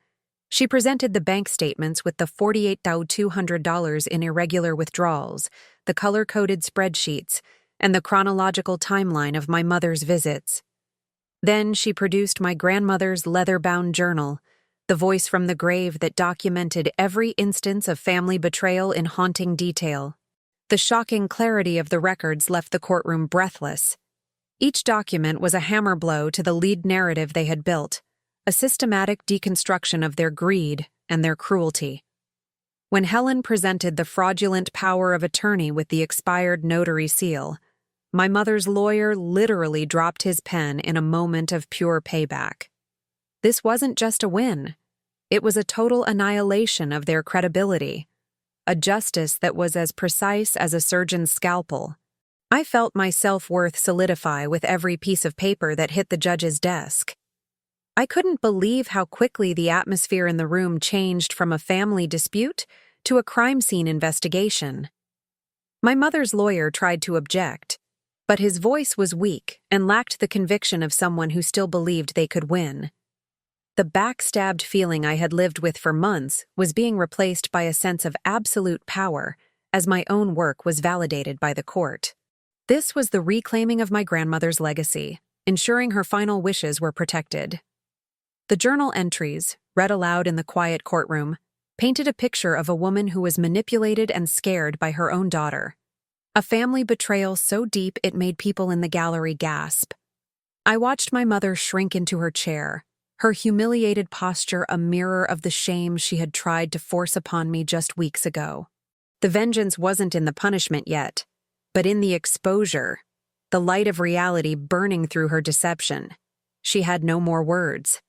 She presented the bank statements with the $48,200 in irregular withdrawals, the color-coded spreadsheets, and the chronological timeline of my mother's visits. Then she produced my grandmother's leather-bound journal, the voice from the grave that documented every instance of family betrayal in haunting detail. The shocking clarity of the records left the courtroom breathless. Each document was a hammer blow to the lead narrative they had built, a systematic deconstruction of their greed and their cruelty. When Helen presented the fraudulent power of attorney with the expired notary seal, my mother's lawyer literally dropped his pen in a moment of pure payback. This wasn't just a win. It was a total annihilation of their credibility, a justice that was as precise as a surgeon's scalpel. I felt my self-worth solidify with every piece of paper that hit the judge's desk. I couldn't believe how quickly the atmosphere in the room changed from a family dispute to a crime scene investigation. My mother's lawyer tried to object, but his voice was weak and lacked the conviction of someone who still believed they could win. The backstabbed feeling I had lived with for months was being replaced by a sense of absolute power as my own work was validated by the court. This was the reclaiming of my grandmother's legacy, ensuring her final wishes were protected. The journal entries, read aloud in the quiet courtroom, painted a picture of a woman who was manipulated and scared by her own daughter. A family betrayal so deep it made people in the gallery gasp. I watched my mother shrink into her chair, her humiliated posture a mirror of the shame she had tried to force upon me just weeks ago. The vengeance wasn't in the punishment yet, but in the exposure, the light of reality burning through her deception. She had no more words.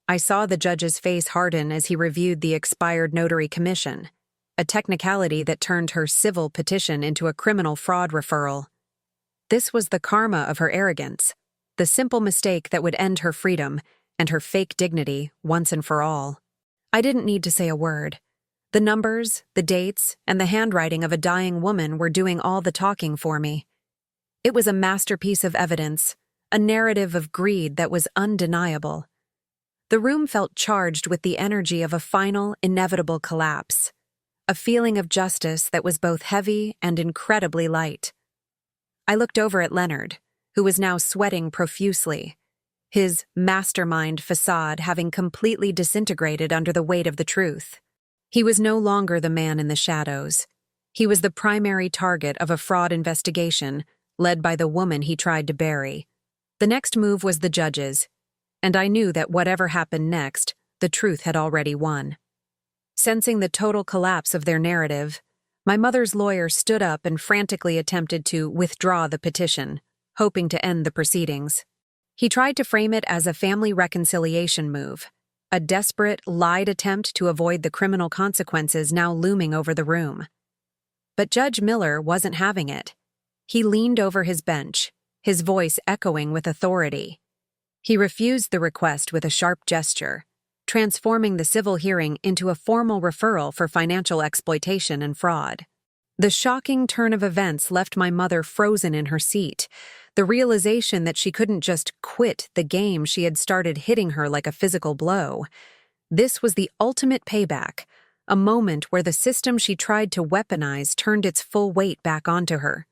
I saw the judge's face harden as he reviewed the expired notary commission, a technicality that turned her civil petition into a criminal fraud referral. This was the karma of her arrogance, the simple mistake that would end her freedom and her fake dignity once and for all. I didn't need to say a word. The numbers, the dates, and the handwriting of a dying woman were doing all the talking for me. It was a masterpiece of evidence, a narrative of greed that was undeniable. The room felt charged with the energy of a final, inevitable collapse, a feeling of justice that was both heavy and incredibly light. I looked over at Leonard, who was now sweating profusely, his mastermind facade having completely disintegrated under the weight of the truth. He was no longer the man in the shadows. He was the primary target of a fraud investigation led by the woman he tried to bury. The next move was the judge's, and I knew that whatever happened next, the truth had already won. Sensing the total collapse of their narrative, my mother's lawyer stood up and frantically attempted to withdraw the petition, hoping to end the proceedings. He tried to frame it as a family reconciliation move, a desperate, lied attempt to avoid the criminal consequences now looming over the room. But Judge Miller wasn't having it. He leaned over his bench, his voice echoing with authority. He refused the request with a sharp gesture, transforming the civil hearing into a formal referral for financial exploitation and fraud. The shocking turn of events left my mother frozen in her seat. The realization that she couldn't just quit the game she had started hitting her like a physical blow. This was the ultimate payback, a moment where the system she tried to weaponize turned its full weight back onto her.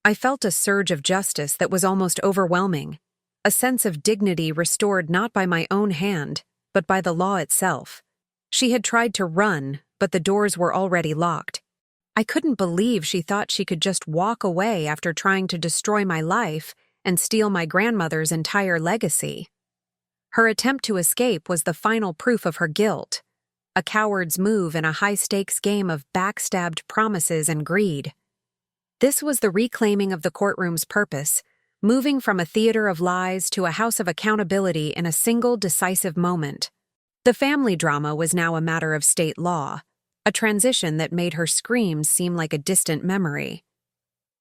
I felt a surge of justice that was almost overwhelming, a sense of dignity restored not by my own hand, but by the law itself. She had tried to run, but the doors were already locked. I couldn't believe she thought she could just walk away after trying to destroy my life and steal my grandmother's entire legacy. Her attempt to escape was the final proof of her guilt, a coward's move in a high-stakes game of backstabbed promises and greed. This was the reclaiming of the courtroom's purpose, moving from a theater of lies to a house of accountability in a single decisive moment. The family drama was now a matter of state law, a transition that made her screams seem like a distant memory.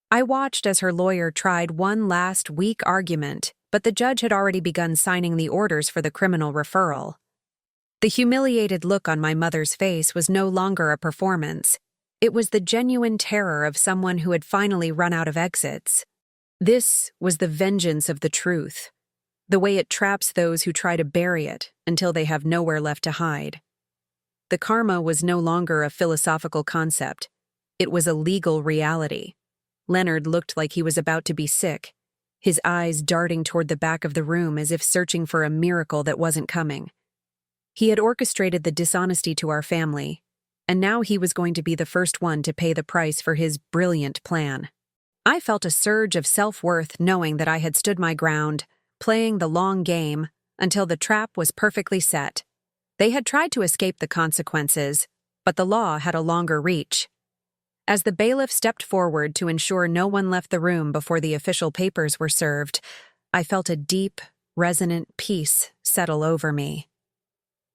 I watched as her lawyer tried one last weak argument, but the judge had already begun signing the orders for the criminal referral. The humiliated look on my mother's face was no longer a performance. It was the genuine terror of someone who had finally run out of exits. This was the vengeance of the truth, the way it traps those who try to bury it until they have nowhere left to hide. The karma was no longer a philosophical concept. It was a legal reality. Leonard looked like he was about to be sick, his eyes darting toward the back of the room as if searching for a miracle that wasn't coming. He had orchestrated the dishonesty to our family, and now he was going to be the first one to pay the price for his brilliant plan. I felt a surge of self-worth knowing that I had stood my ground, playing the long game until the trap was perfectly set. They had tried to escape the consequences, but the law had a longer reach. As the bailiff stepped forward to ensure no one left the room before the official papers were served, I felt a deep, resonant peace settle over me.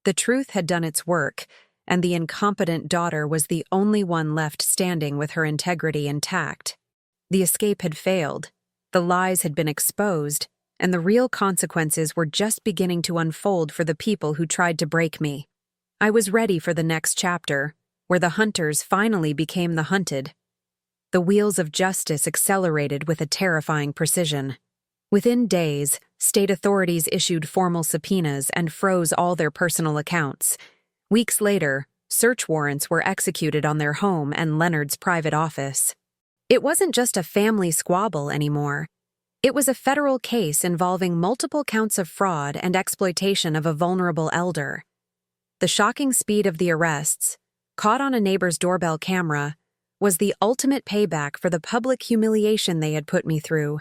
The truth had done its work, and the incompetent daughter was the only one left standing with her integrity intact. The escape had failed, the lies had been exposed, and the real consequences were just beginning to unfold for the people who tried to break me. I was ready for the next chapter, where the hunters finally became the hunted. The wheels of justice accelerated with a terrifying precision. Within days, state authorities issued formal subpoenas and froze all their personal accounts. Weeks later, search warrants were executed on their home and Leonard's private office. It wasn't just a family squabble anymore. It was a federal case involving multiple counts of fraud and exploitation of a vulnerable elder. The shocking speed of the arrests, caught on a neighbor's doorbell camera, was the ultimate payback for the public humiliation they had put me through.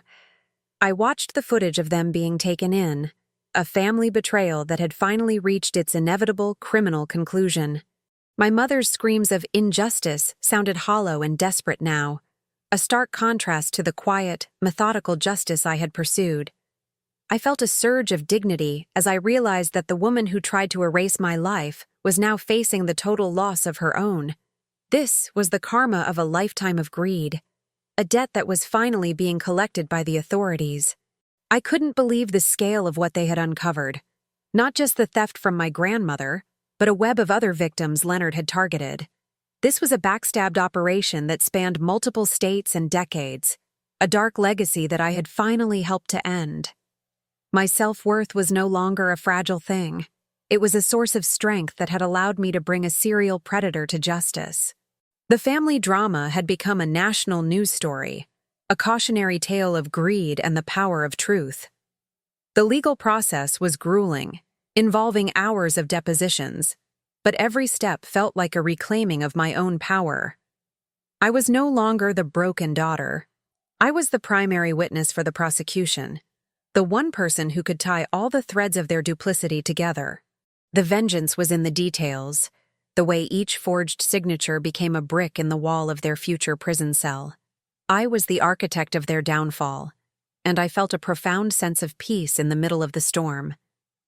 I watched the footage of them being taken in, a family betrayal that had finally reached its inevitable criminal conclusion. My mother's screams of injustice sounded hollow and desperate now, a stark contrast to the quiet, methodical justice I had pursued. I felt a surge of dignity as I realized that the woman who tried to erase my life was now facing the total loss of her own. This was the karma of a lifetime of greed, a debt that was finally being collected by the authorities. I couldn't believe the scale of what they had uncovered. Not just the theft from my grandmother, but a web of other victims Leonard had targeted. This was a backstabbed operation that spanned multiple states and decades, a dark legacy that I had finally helped to end. My self-worth was no longer a fragile thing. It was a source of strength that had allowed me to bring a serial predator to justice. The family drama had become a national news story, a cautionary tale of greed and the power of truth. The legal process was grueling, involving hours of depositions, but every step felt like a reclaiming of my own power. I was no longer the broken daughter. I was the primary witness for the prosecution, the one person who could tie all the threads of their duplicity together. The vengeance was in the details, the way each forged signature became a brick in the wall of their future prison cell. I was the architect of their downfall, and I felt a profound sense of peace in the middle of the storm.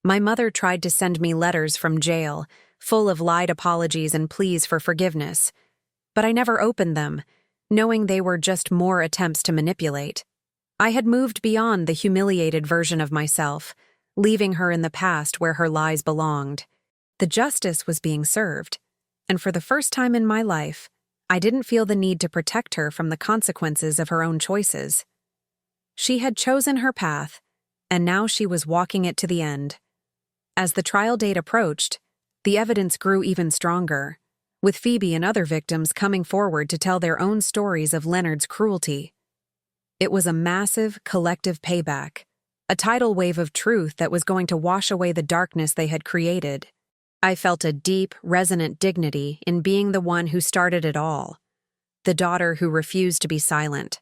My mother tried to send me letters from jail, full of lied apologies and pleas for forgiveness, but I never opened them, knowing they were just more attempts to manipulate. I had moved beyond the humiliated version of myself, leaving her in the past where her lies belonged. The justice was being served, and for the first time in my life, I didn't feel the need to protect her from the consequences of her own choices. She had chosen her path, and now she was walking it to the end. As the trial date approached, the evidence grew even stronger, with Phoebe and other victims coming forward to tell their own stories of Leonard's cruelty. It was a massive, collective payback, a tidal wave of truth that was going to wash away the darkness they had created. I felt a deep, resonant dignity in being the one who started it all, the daughter who refused to be silent.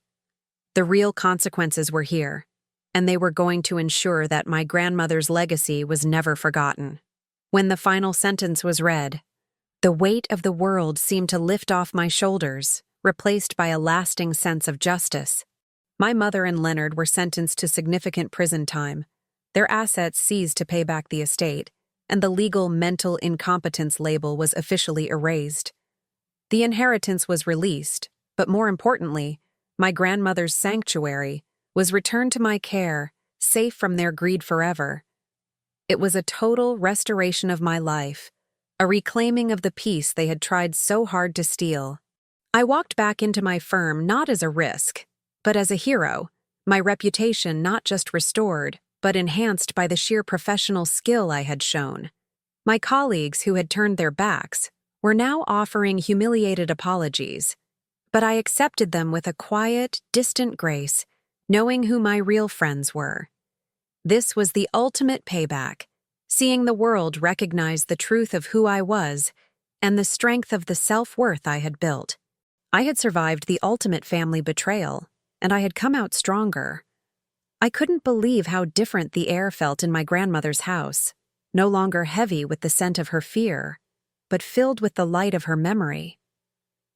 The real consequences were here, and they were going to ensure that my grandmother's legacy was never forgotten. When the final sentence was read, the weight of the world seemed to lift off my shoulders, replaced by a lasting sense of justice. My mother and Leonard were sentenced to significant prison time, their assets seized to pay back the estate, and the legal mental incompetence label was officially erased. The inheritance was released, but more importantly, my grandmother's sanctuary was returned to my care, safe from their greed forever. It was a total restoration of my life, a reclaiming of the peace they had tried so hard to steal. I walked back into my firm not as a risk, but as a hero, my reputation not just restored, but enhanced by the sheer professional skill I had shown. My colleagues who had turned their backs were now offering humiliated apologies, but I accepted them with a quiet, distant grace, knowing who my real friends were. This was the ultimate payback, seeing the world recognize the truth of who I was and the strength of the self-worth I had built. I had survived the ultimate family betrayal, and I had come out stronger. I couldn't believe how different the air felt in my grandmother's house, no longer heavy with the scent of her fear, but filled with the light of her memory.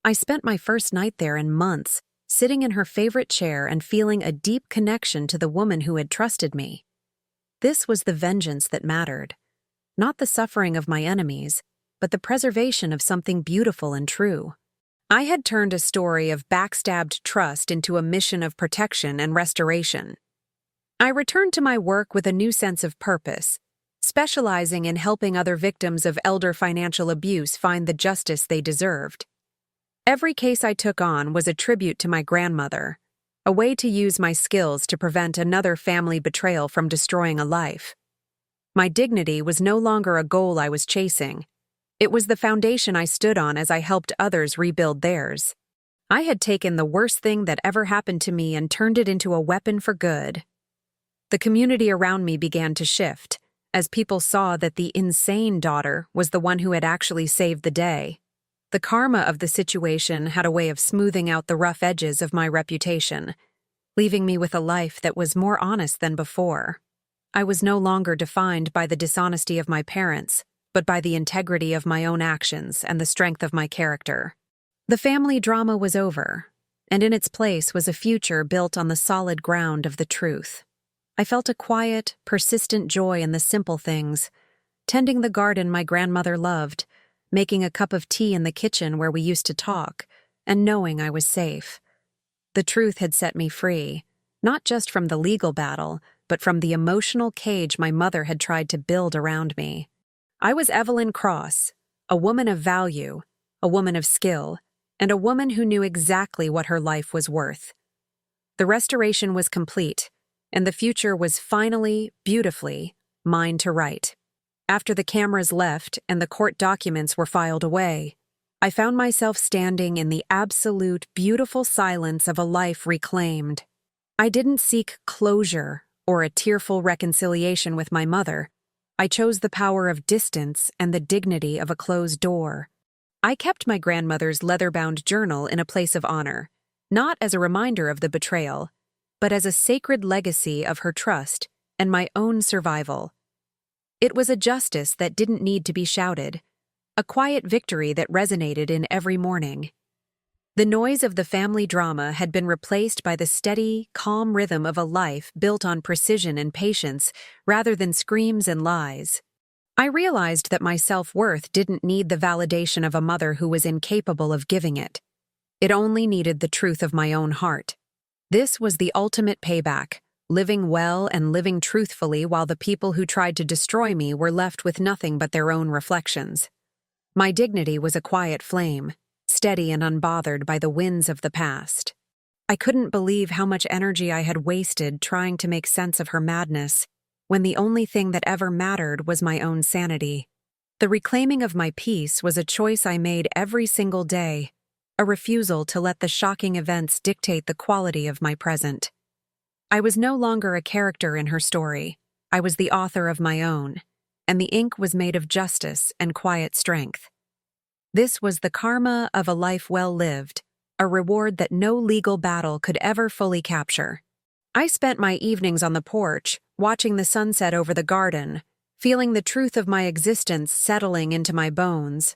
I spent my first night there in months, sitting in her favorite chair and feeling a deep connection to the woman who had trusted me. This was the vengeance that mattered, not the suffering of my enemies, but the preservation of something beautiful and true. I had turned a story of backstabbed trust into a mission of protection and restoration. I returned to my work with a new sense of purpose, specializing in helping other victims of elder financial abuse find the justice they deserved. Every case I took on was a tribute to my grandmother, a way to use my skills to prevent another family betrayal from destroying a life. My dignity was no longer a goal I was chasing. It was the foundation I stood on as I helped others rebuild theirs. I had taken the worst thing that ever happened to me and turned it into a weapon for good. The community around me began to shift, as people saw that the insane daughter was the one who had actually saved the day. The karma of the situation had a way of smoothing out the rough edges of my reputation, leaving me with a life that was more honest than before. I was no longer defined by the dishonesty of my parents, but by the integrity of my own actions and the strength of my character. The family drama was over, and in its place was a future built on the solid ground of the truth. I felt a quiet, persistent joy in the simple things, tending the garden my grandmother loved, making a cup of tea in the kitchen where we used to talk, and knowing I was safe. The truth had set me free, not just from the legal battle, but from the emotional cage my mother had tried to build around me. I was Evelyn Cross, a woman of value, a woman of skill, and a woman who knew exactly what her life was worth. The restoration was complete, and the future was finally, beautifully, mine to write. After the cameras left and the court documents were filed away, I found myself standing in the absolute, beautiful silence of a life reclaimed. I didn't seek closure or a tearful reconciliation with my mother. I chose the power of distance and the dignity of a closed door. I kept my grandmother's leather-bound journal in a place of honor, not as a reminder of the betrayal, but as a sacred legacy of her trust and my own survival. It was a justice that didn't need to be shouted, a quiet victory that resonated in every morning. The noise of the family drama had been replaced by the steady, calm rhythm of a life built on precision and patience rather than screams and lies. I realized that my self-worth didn't need the validation of a mother who was incapable of giving it. It only needed the truth of my own heart. This was the ultimate payback, living well and living truthfully while the people who tried to destroy me were left with nothing but their own reflections. My dignity was a quiet flame, steady and unbothered by the winds of the past. I couldn't believe how much energy I had wasted trying to make sense of her madness, when the only thing that ever mattered was my own sanity. The reclaiming of my peace was a choice I made every single day, a refusal to let the shocking events dictate the quality of my present. I was no longer a character in her story. I was the author of my own, and the ink was made of justice and quiet strength. This was the karma of a life well lived, a reward that no legal battle could ever fully capture. I spent my evenings on the porch, watching the sunset over the garden, feeling the truth of my existence settling into my bones.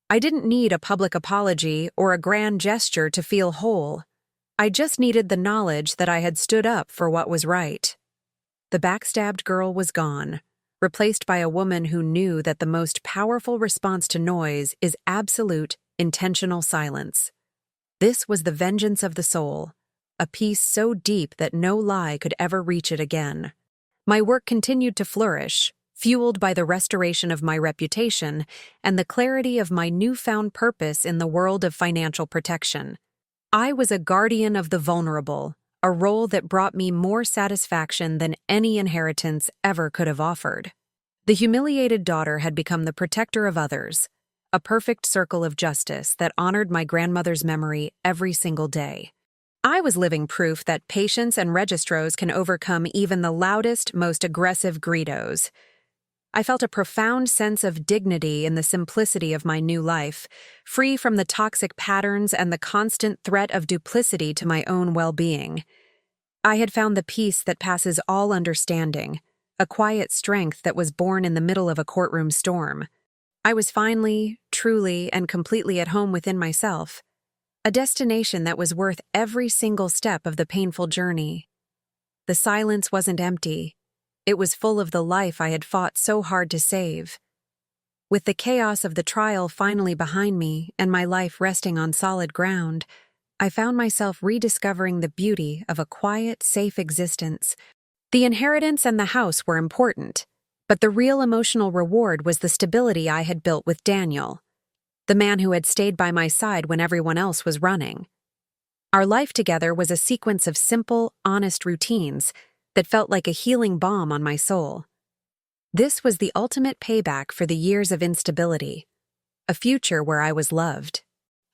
I didn't need a public apology or a grand gesture to feel whole. I just needed the knowledge that I had stood up for what was right. The backstabbed girl was gone, replaced by a woman who knew that the most powerful response to noise is absolute, intentional silence. This was the vengeance of the soul, a peace so deep that no lie could ever reach it again. My work continued to flourish, fueled by the restoration of my reputation and the clarity of my newfound purpose in the world of financial protection. I was a guardian of the vulnerable, a role that brought me more satisfaction than any inheritance ever could have offered. The humiliated daughter had become the protector of others, a perfect circle of justice that honored my grandmother's memory every single day. I was living proof that patience and registros can overcome even the loudest, most aggressive gritos. I felt a profound sense of dignity in the simplicity of my new life, free from the toxic patterns and the constant threat of duplicity to my own well-being. I had found the peace that passes all understanding, a quiet strength that was born in the middle of a courtroom storm. I was finally, truly, and completely at home within myself, a destination that was worth every single step of the painful journey. The silence wasn't empty. It was full of the life I had fought so hard to save. With the chaos of the trial finally behind me and my life resting on solid ground, I found myself rediscovering the beauty of a quiet, safe existence. The inheritance and the house were important, but the real emotional reward was the stability I had built with Daniel, the man who had stayed by my side when everyone else was running. Our life together was a sequence of simple, honest routines that felt like a healing balm on my soul. This was the ultimate payback for the years of instability, a future where I was loved.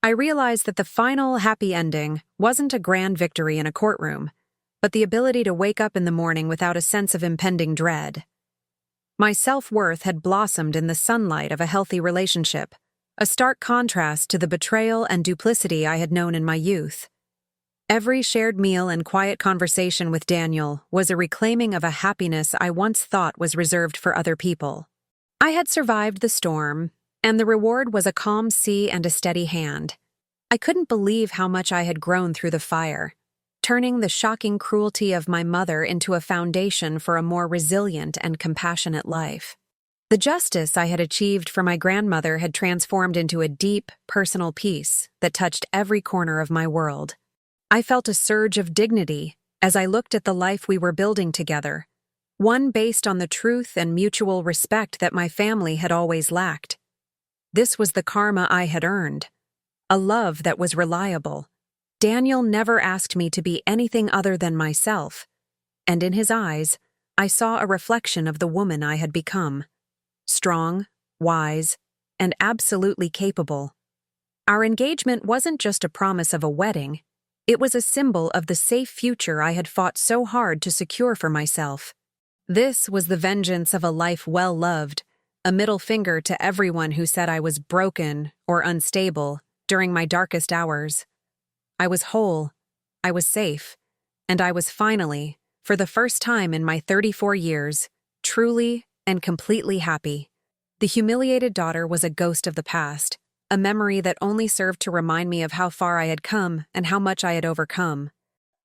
I realized that the final happy ending wasn't a grand victory in a courtroom, but the ability to wake up in the morning without a sense of impending dread. My self-worth had blossomed in the sunlight of a healthy relationship, a stark contrast to the betrayal and duplicity I had known in my youth. Every shared meal and quiet conversation with Daniel was a reclaiming of a happiness I once thought was reserved for other people. I had survived the storm, and the reward was a calm sea and a steady hand. I couldn't believe how much I had grown through the fire, turning the shocking cruelty of my mother into a foundation for a more resilient and compassionate life. The justice I had achieved for my grandmother had transformed into a deep, personal peace that touched every corner of my world. I felt a surge of dignity as I looked at the life we were building together, one based on the truth and mutual respect that my family had always lacked. This was the karma I had earned, a love that was reliable. Daniel never asked me to be anything other than myself, and in his eyes, I saw a reflection of the woman I had become. Strong, wise, and absolutely capable. Our engagement wasn't just a promise of a wedding, it was a symbol of the safe future I had fought so hard to secure for myself. This was the vengeance of a life well loved, a middle finger to everyone who said I was broken or unstable during my darkest hours. I was whole, I was safe, and I was finally, for the first time in my 34 years, truly and completely happy. The humiliated daughter was a ghost of the past, a memory that only served to remind me of how far I had come and how much I had overcome.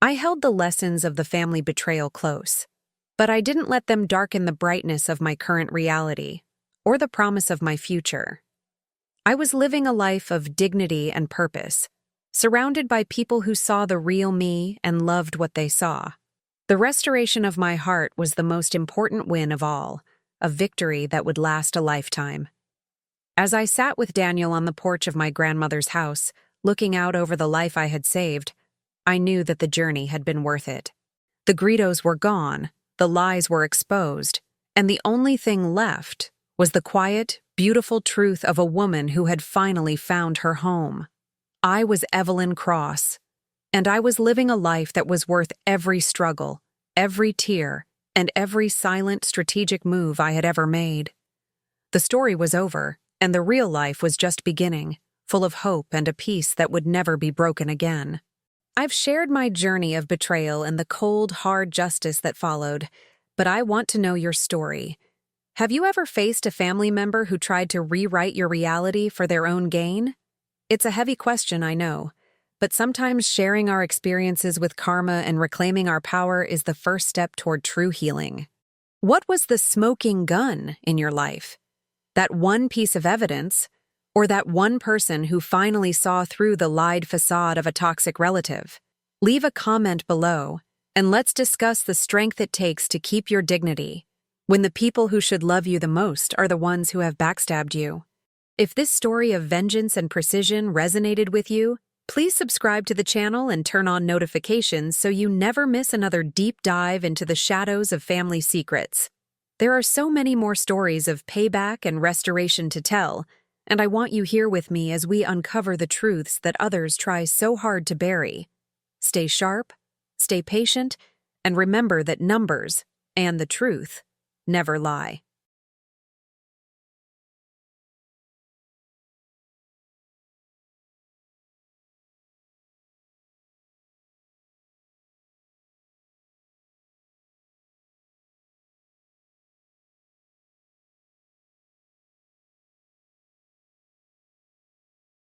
I held the lessons of the family betrayal close, but I didn't let them darken the brightness of my current reality or the promise of my future. I was living a life of dignity and purpose, surrounded by people who saw the real me and loved what they saw. The restoration of my heart was the most important win of all, a victory that would last a lifetime. As I sat with Daniel on the porch of my grandmother's house, looking out over the life I had saved, I knew that the journey had been worth it. The gritos were gone, the lies were exposed, and the only thing left was the quiet, beautiful truth of a woman who had finally found her home. I was Evelyn Cross, and I was living a life that was worth every struggle, every tear, and every silent, strategic move I had ever made. The story was over, and the real life was just beginning, full of hope and a peace that would never be broken again. I've shared my journey of betrayal and the cold, hard justice that followed, but I want to know your story. Have you ever faced a family member who tried to rewrite your reality for their own gain? It's a heavy question, I know, but sometimes sharing our experiences with karma and reclaiming our power is the first step toward true healing. What was the smoking gun in your life? That one piece of evidence, or that one person who finally saw through the lied facade of a toxic relative? Leave a comment below, and let's discuss the strength it takes to keep your dignity when the people who should love you the most are the ones who have backstabbed you. If this story of vengeance and precision resonated with you, please subscribe to the channel and turn on notifications so you never miss another deep dive into the shadows of family secrets. There are so many more stories of payback and restoration to tell, and I want you here with me as we uncover the truths that others try so hard to bury. Stay sharp, stay patient, and remember that numbers and the truth never lie.